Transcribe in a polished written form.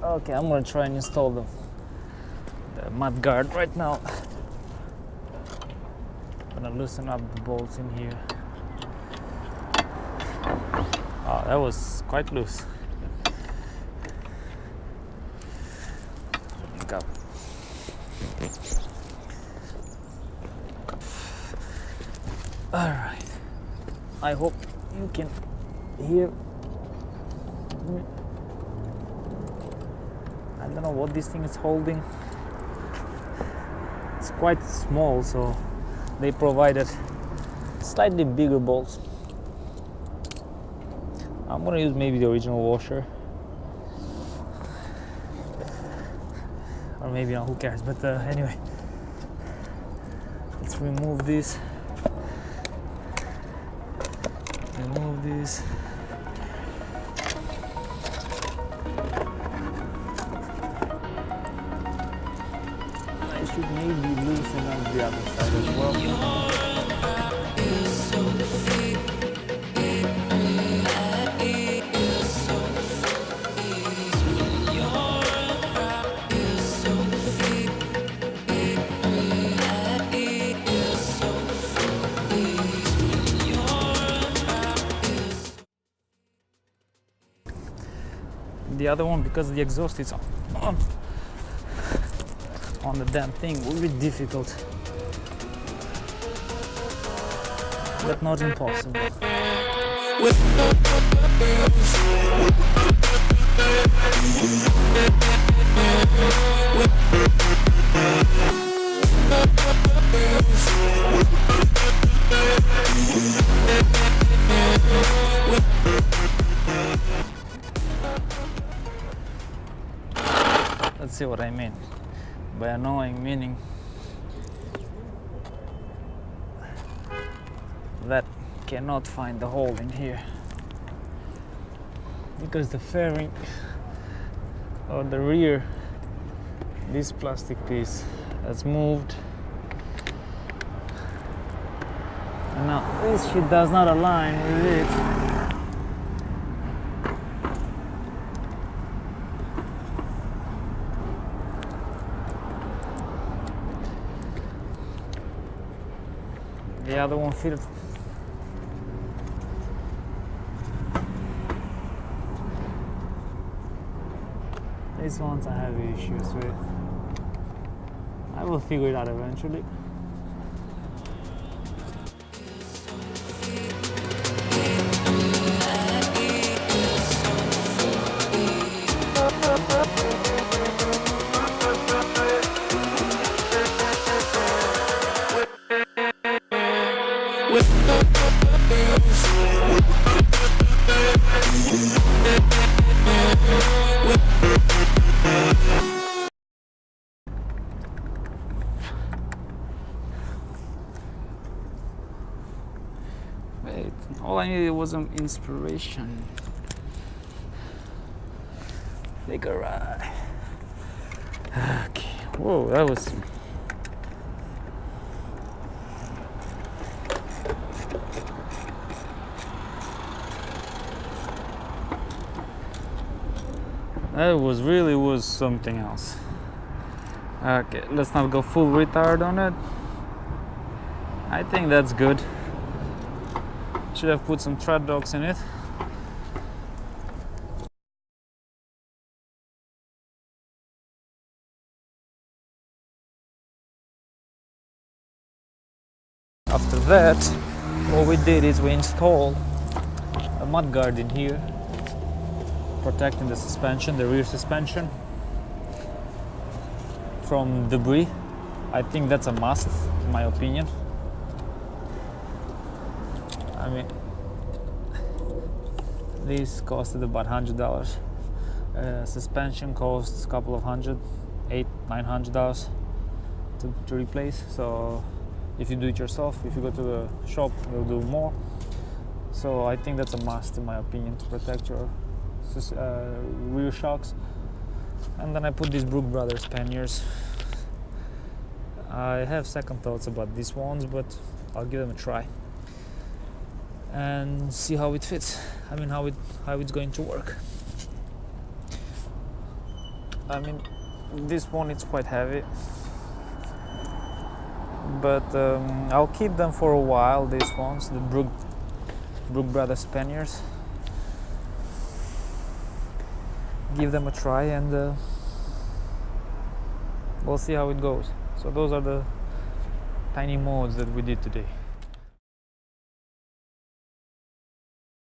Okay, I'm gonna try and install the mud guard right now. I'm gonna loosen up the bolts in here. Oh, that was quite loose. Go. All right. I hope you can hear. I don't know what this thing is holding. It's quite small, so they provided slightly bigger bolts. I'm gonna use maybe the original washer, or maybe not, who cares, but anyway, let's remove this. Remove this. I should maybe loosen up the other side as well. The other one, because the exhaust is on the damn thing, will be difficult, but not impossible. Let's see what I mean by annoying, meaning that cannot find the hole in here because the fairing or the rear, this plastic piece has moved, and now this shit does not align with it. The other one fitted. These ones I have issues with. I will figure it out eventually. Wait, all I needed was some inspiration. Take a ride. Okay. Whoa, that was. That was something else. Okay, let's not go full retard on it. I think that's good. Should have put some tread dogs in it. After that, what we did is we installed a mud guard in here, protecting the suspension, the rear suspension, from debris. I think that's a must, in my opinion. I mean, this costed about $100. Suspension costs a couple of hundred, $800-900 to replace. So if you do it yourself, if you go to the shop, they'll do more. So I think that's a must, in my opinion, to protect your rear shocks. And then I put these Brook Brothers panniers. I have second thoughts about these ones, but I'll give them a try and see how it fits. I mean, how it's going to work. I mean, this one it's quite heavy, but I'll keep them for a while. These ones, the Brook Brothers Spaniards. Give them a try, and we'll see how it goes. So those are the tiny mods that we did today.